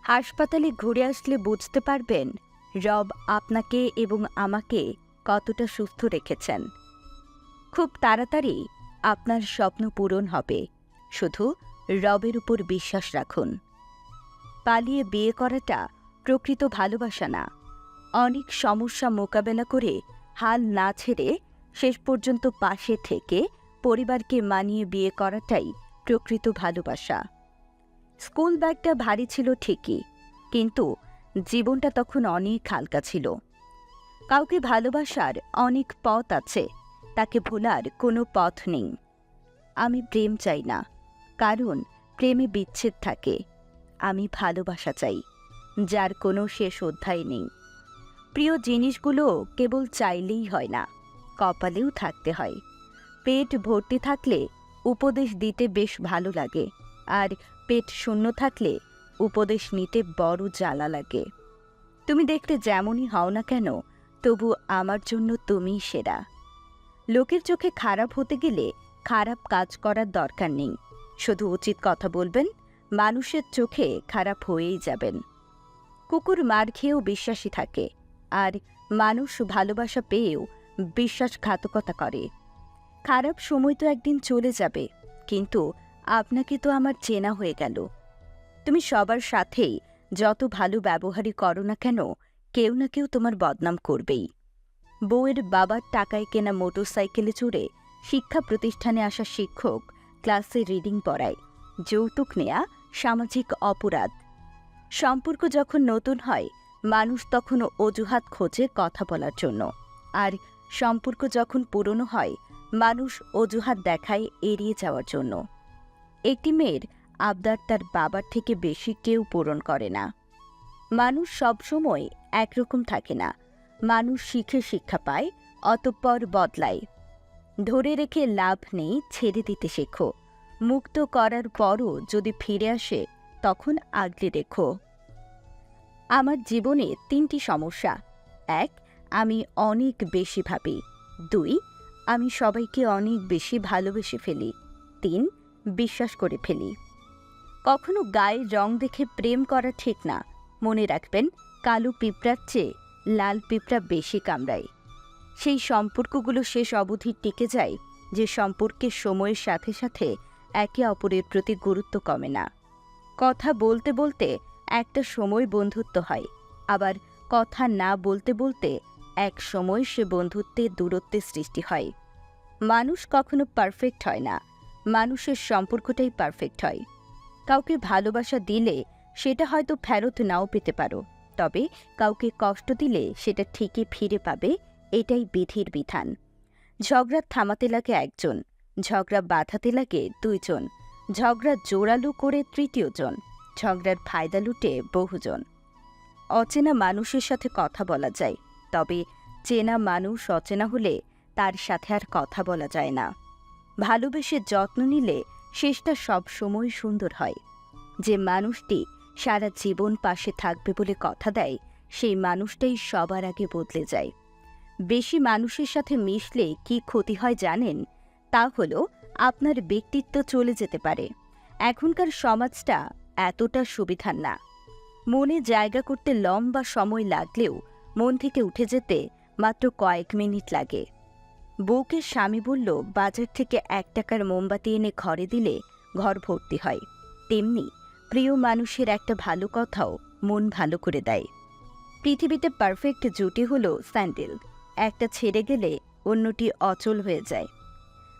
হাসপাতালে ঘুরে আসলে বুঝতে পারবেন রব আপনাকে এবং আমাকে কতটা সুস্থ রেখেছেন। খুব তাড়াতাড়ি আপনার স্বপ্ন পূরণ হবে, শুধু রবের উপর বিশ্বাস রাখুন। পালিয়ে বিয়ে করাটা প্রকৃত ভালোবাসা না। অনেক সমস্যা মোকাবেলা করে হাল না ছেড়ে শেষ পর্যন্ত পাশে থেকে পরিবারকে মানিয়ে বিয়ে করাটাই প্রকৃত ভালোবাসা। স্কুল ব্যাগটা ভারী ছিল ঠিকই, কিন্তু জীবনটা তখন অনেক হালকা ছিল। কাউকে ভালোবাসার অনেক পথ আছে, তাকে ভোলার কোনো পথ নেই। আমি প্রেম চাই না, কারণ প্রেমে বিচ্ছেদ থাকে। আমি ভালোবাসা চাই, যার কোনো শেষ অধ্যায় নেই। প্রিয় জিনিসগুলো কেবল চাইলেই হয় না, কপালেও থাকতে হয়। পেট ভর্তি থাকলে উপদেশ দিতে বেশ ভালো লাগে, আর পেট শূন্য থাকলে উপদেশ নিতে বড় জ্বালা লাগে। তুমি দেখতে যেমনই হও না কেন, তবু আমার জন্য তুমিই সেরা। লোকের চোখে খারাপ হতে গেলে খারাপ কাজ করার দরকার নেই, শুধু উচিত কথা বলবেন, মানুষের চোখে খারাপ হয়েই যাবেন। কুকুর মার খেয়েও বিশ্বাসী থাকে, আর মানুষ ভালোবাসা পেয়েও বিশ্বাসঘাতকতা করে। খারাপ সময় তো একদিন চলে যাবে, কিন্তু আপনাকে তো আমার চেনা হয়ে গেল। তুমি সবার সাথেই যত ভালো ব্যবহারই করো না কেন, কেউ না কেউ তোমার বদনাম করবেই। বউয়ের বাবার টাকায় কেনা মোটরসাইকেলে চড়ে শিক্ষা প্রতিষ্ঠানে আসা শিক্ষক ক্লাসে রিডিং পড়ায়। যৌতুক নেয়া সামাজিক অপরাধ। সম্পর্ক যখন নতুন হয়, মানুষ তখন অজুহাত খোঁজে কথা বলার জন্য, আর সম্পর্ক যখন পুরনো হয়, মানুষ অজুহাত দেখায় এড়িয়ে যাওয়ার জন্য। একটি মেয়ের আবদার তার বাবার থেকে বেশি কেউ পূরণ করে না। মানুষ সবসময় একরকম থাকে না, মানুষ শিখে শিক্ষা পায়, অতঃপর বদলায়। ধরে রেখে লাভ নেই, ছেড়ে দিতে শেখো। মুক্ত করার পরও যদি ফিরে আসে, তখন আগলে রেখো। আমার জীবনে 3টি সমস্যা। 1, আমি অনেক বেশি ভাবি। 2, আমি সবাইকে অনেক বেশি ভালোবেসে ফেলি। 3, বিশ্বাস করে ফেলি। কখনো গায়ের রং দেখে প্রেম করা ঠিক না। মনে রাখবেন, কালো পিঁপড়ার চেয়ে লাল পিঁপড়া বেশি কামড়ায়। সেই সম্পর্কগুলো শেষ অবধি টিকে যায় যে সম্পর্কের সময়ের সাথে সাথে একে অপরের প্রতি গুরুত্ব কমে না। কথা বলতে বলতে একটা সময় বন্ধুত্ব হয়, আবার কথা না বলতে বলতে এক সময় সে বন্ধুত্বের দূরত্বের সৃষ্টি হয়। মানুষ কখনো পারফেক্ট হয় না, মানুষের সম্পর্কটাই পারফেক্ট হয়। কাউকে ভালোবাসা দিলে সেটা হয়তো ফেরত নাও পেতে পারো, তবে কাউকে কষ্ট দিলে সেটা ঠিকই ফিরে পাবে, এটাই বিধির বিধান। ঝগড়া থামাতে লাগে একজন, ঝগড়া বাঁধাতে লাগে 2 জন, ঝগড়া জোরালো করে 3য় জন, ঝগড়ার ফায়দা লুটে বহুজন। অচেনা মানুষের সাথে কথা বলা যায়, তবে চেনা মানুষ অচেনা হলে তার সাথে আর কথা বলা যায় না। ভালোবেসে যত্ন নিলে শেষটা সব সময় সুন্দর হয়। যে মানুষটি সারা জীবন পাশে থাকবে বলে কথা দেয়, সেই মানুষটাই সবার আগে বদলে যায়। বেশি মানুষের সাথে মিশলে কি ক্ষতি হয় জানেন? তা হলো আপনার ব্যক্তিত্ব চলে যেতে পারে। এখনকার সমাজটা এতটা সুবিধার না। মনে জায়গা করতে লম্বা সময় লাগলেও মন থেকে উঠে যেতে মাত্র কয়েক মিনিট লাগে। বউকে স্বামী বলল বাজার থেকে 1 টাকার মোমবাতি এনে ঘরে দিলে ঘর ভর্তি হয়, তেমনি প্রিয় মানুষের একটা ভালো কথাও মন ভালো করে দেয়। পৃথিবীতে পারফেক্ট জুটি হলো স্যান্ডেল, একটা ছেড়ে গেলে অন্যটি অচল হয়ে যায়।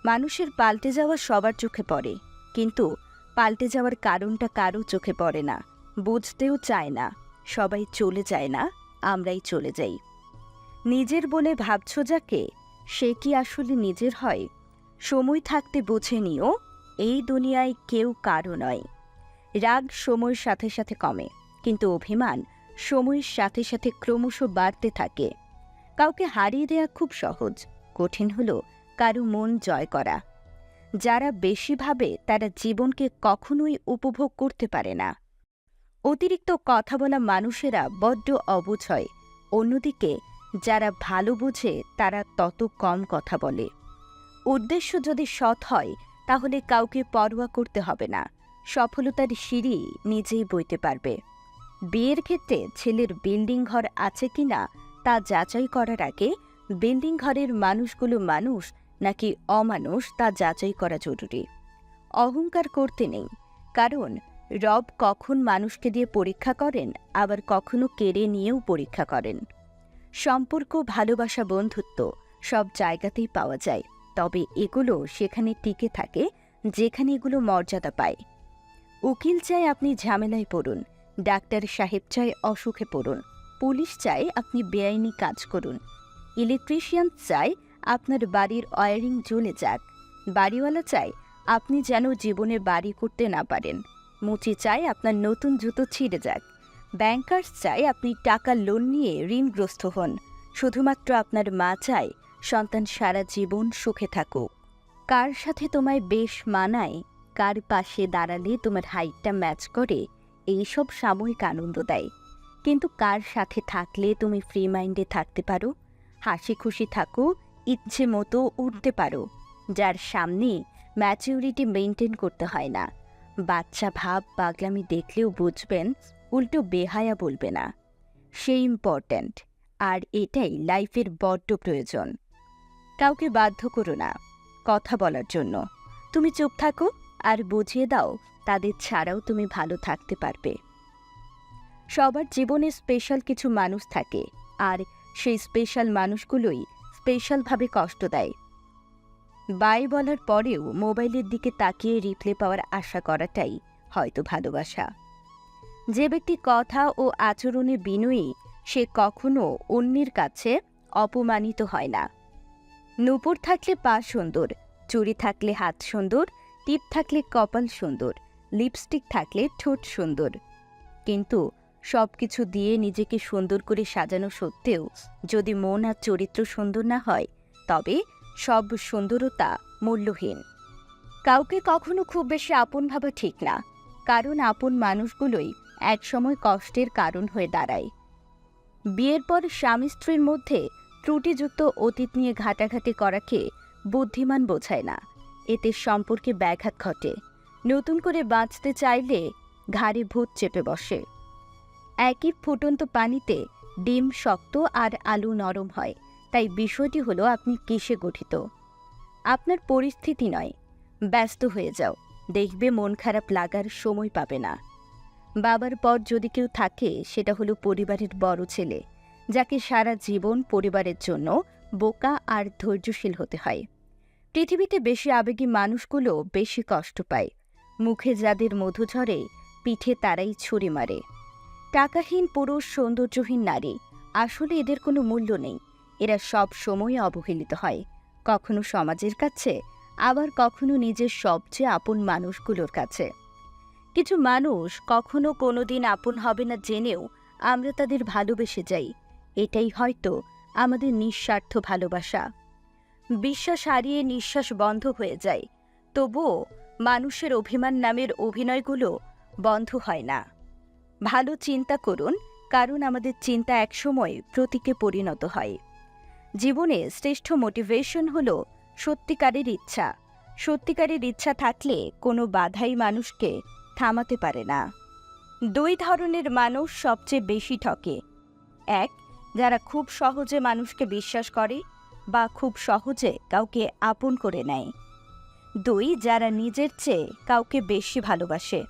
মানুষের পাল্টে যাওয়া সবার চোখে পড়ে, কিন্তু পাল্টে যাওয়ার কারণটা কারো চোখে পড়ে না, বুঝতেও চায় না। সবাই চলে যায় না, আমরাই চলে যাই। নিজের বলে ভাবছ যাকে, সে কি আসলে নিজের হয়? সময় থাকতে বুঝে নিও, এই দুনিয়ায় কেউ কারো নয়। রাগ সময়ের সাথে সাথে কমে, কিন্তু অভিমান সময়ের সাথে সাথে ক্রমশ বাড়তে থাকে। কাউকে হারিয়ে দেয়া খুব সহজ, কঠিন হলো কারো মন জয় করা। যারা বেশি ভাবে তারা জীবনকে কখনোই উপভোগ করতে পারে না। অতিরিক্ত কথা বলা মানুষেরা বড্ড অবুঝ হয়, অন্যদিকে যারা ভালো বোঝে তারা তত কম কথা বলে। উদ্দেশ্য যদি সৎ হয়, তাহলে কাউকে পরোয়া করতে হবে না, সফলতার সিঁড়ি নিজেই বইতে পারবে। বিয়ের ক্ষেত্রে ছেলের বিল্ডিং ঘর আছে কিনা তা যাচাই করার আগে বিল্ডিং ঘরের মানুষগুলো মানুষ নাকি অমানুষ তা যাচাই করা জরুরি। অহংকার করতে নেই, কারণ রব কখন মানুষকে দিয়ে পরীক্ষা করেন, আবার কখনো কেড়ে নিয়েও পরীক্ষা করেন। সম্পর্ক, ভালোবাসা, বন্ধুত্ব সব জায়গাতেই পাওয়া যায়, তবে এগুলো সেখানে টিকে থাকে যেখানে এগুলো মর্যাদা পায়। উকিল চায় আপনি ঝামেলায় পড়ুন, ডাক্তার সাহেব চায় অসুখে পড়ুন, পুলিশ চায় আপনি বেআইনি কাজ করুন, ইলেকট্রিশিয়ান চায় আপনার বাড়ির ওয়্যারিং জ্বলে যাক, বাড়িওয়ালা চায় আপনি যেন জীবনে বাড়ি করতে না পারেন, মুচি চায় আপনার নতুন জুতো ছিঁড়ে যাক, ব্যাংকার্স চায় আপনি টাকা লোন নিয়ে ঋণগ্রস্ত হন, শুধুমাত্র আপনার মা চায় সন্তান সারা জীবন সুখে থাকুক। কার সাথে তোমায় বেশ মানায়, কার পাশে দাঁড়ালে তোমার হাইটটা ম্যাচ করে, এইসব সাময়িক আনন্দ দেয়, কিন্তু কার সাথে থাকলে তুমি ফ্রি মাইন্ডে থাকতে পারো, হাসি খুশি থাকো, ইচ্ছে মতো উঠতে পারো, যার সামনে ম্যাচিউরিটি মেনটেন করতে হয় না, বাচ্চা ভাব পাগলামি দেখলেও বুঝবেন, উল্টো বেহায়া বলবে না, সে ইম্পর্ট্যান্ট। আর এটাই লাইফের বড্ড প্রয়োজন। কাউকে বাধ্য করো না কথা বলার জন্য, তুমি চুপ থাকো আর বুঝিয়ে দাও তাদের ছাড়াও তুমি ভালো থাকতে পারবে। সবার জীবনে স্পেশাল কিছু মানুষ থাকে, আর সেই স্পেশাল মানুষগুলোই স্পেশালভাবে কষ্ট দেয়। বাই বলার পরেও মোবাইলের দিকে তাকিয়ে রিপ্লে পাওয়ার আশা করাটাই হয়তো ভালোবাসা। যে ব্যক্তি কথা ও আচরণে বিনয়ী, সে কখনো অন্যের কাছে অপমানিত হয় না। নূপুর থাকলে পা সুন্দর, চুড়ি থাকলে হাত সুন্দর, টিপ থাকলে কপাল সুন্দর, লিপস্টিক থাকলে ঠোঁট সুন্দর, কিন্তু সবকিছু দিয়ে নিজেকে সুন্দর করে সাজানো সত্ত্বেও যদি মন আর চরিত্র সুন্দর না হয়, তবে সব সুন্দরতা মূল্যহীন। কাউকে কখনো খুব বেশি আপন ভাবা ঠিক না, কারণ আপন মানুষগুলোই একসময় কষ্টের কারণ হয়ে দাঁড়ায়। বিয়ের পর স্বামী স্ত্রীর মধ্যে ত্রুটিযুক্ত অতীত নিয়ে ঘাটাঘাটি করাকে বুদ্ধিমান বোঝায় না, এতে সম্পর্কে ব্যাঘাত ঘটে। নতুন করে বাঁচতে চাইলে ঘাড়ে ভূত চেপে বসে। একই ফুটন্ত পানিতে ডিম শক্ত আর আলু নরম হয়, তাই বিষয়টি হলো আপনি কিসে গঠিত। আপনার পরিস্থিতি নয়, ব্যস্ত হয়ে যাও, দেখবে মন খারাপ লাগার সময় পাবে না। বাবার পর যদি কেউ থাকে, সেটা হলো পরিবারের বড় ছেলে, যাকে সারা জীবন পরিবারের জন্য বোকা আর ধৈর্যশীল হতে হয়। পৃথিবীতে বেশি আবেগী মানুষগুলো বেশি কষ্ট পায়। মুখে যাদের মধু ঝরে, পিঠে তারাই ছুরি মারে। টাকাহীন পুরুষ, সৌন্দর্যহীন নারী, আসলে এদের কোনো মূল্য নেই। এরা সব সময় অবহেলিত হয়, কখনো সমাজের কাছে, আবার কখনো নিজের সবচেয়ে আপন মানুষগুলোর কাছে। কিছু মানুষ কখনো কোনোদিন আপন হবে না জেনেও আমরা তাদের ভালোবেসে যাই, এটাই হয়তো আমাদের নিঃস্বার্থ ভালোবাসা। বিশ্বাস হারিয়ে নিঃশ্বাস বন্ধ হয়ে যায়, তবুও মানুষের অভিমান নামের অভিনয়গুলো বন্ধ হয় না। ভালো চিন্তা করুন, কারণ আমাদের চিন্তা একসময় প্রতীকে পরিণত হয়। জীবনে শ্রেষ্ঠ মোটিভেশন হল সত্যিকারের ইচ্ছা। সত্যিকারের ইচ্ছা থাকলে কোনো বাধাই মানুষকে থামাতে পারে না। দুই ধরনের মানুষ সবচেয়ে বেশি ঠকে। এক, যারা খুব সহজে মানুষকে বিশ্বাস করে বা খুব সহজে কাউকে আপন করে নেয়। দুই, যারা নিজের চেয়ে কাউকে বেশি ভালোবাসে।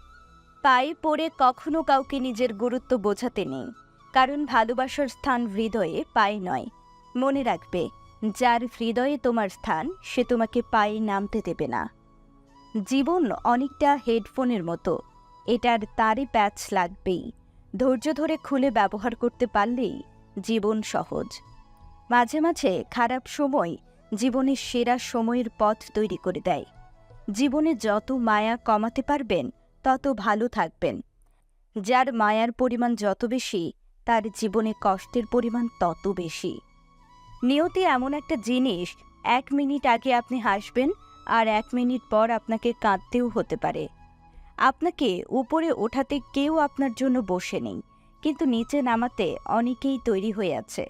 পায়ে পড়ে কখনো কাউকে নিজের গুরুত্ব বোঝাতে নেই, কারণ ভালোবাসার স্থান হৃদয়ে, পায়ে নয়। মনে রাখবে, যার হৃদয়ে তোমার স্থান, সে তোমাকে পায়ে নামতে দেবে না। জীবন অনেকটা হেডফোনের মতো, এটার তারে প্যাচ লাগবেই। ধৈর্য ধরে খুলে ব্যবহার করতে পারলেই জীবন সহজ। মাঝে মাঝে খারাপ সময় জীবনের সেরা সময়ের পথ তৈরি করে দেয়। জীবনে যত মায়া কমাতে পারবেন, তত ভালো থাকবেন। যার মায়ার পরিমাণ যত বেশি, তার জীবনে কষ্টের পরিমাণ তত বেশি। নিয়তি এমন একটা জিনিস, 1 মিনিট আগে আপনি হাসবেন আর 1 মিনিট পর আপনাকে কাঁদতেও হতে পারে। আপনাকে উপরে ওঠাতে কেউ আপনার জন্য বসে নেই, কিন্তু নিচে নামাতে অনেকেই তৈরি হয়ে আছে।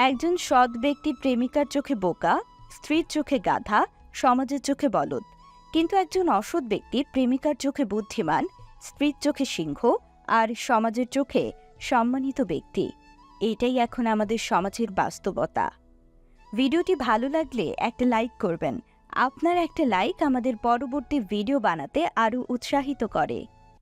একজন সৎ ব্যক্তি প্রেমিকার চোখে বোকা, স্ত্রীর চোখে গাধা, সমাজের চোখে বলদ। কিন্তু একজন অসৎ ব্যক্তি প্রেমিকার চোখে বুদ্ধিমান, স্ত্রীর চোখে সিংহ, আর সমাজের চোখে সম্মানিত ব্যক্তি। এটাই এখন আমাদের সমাজের বাস্তবতা। ভিডিওটি ভালো লাগলে একটা লাইক করবেন। আপনার একটা লাইক আমাদের পরবর্তী ভিডিও বানাতে আরও উৎসাহিত করে।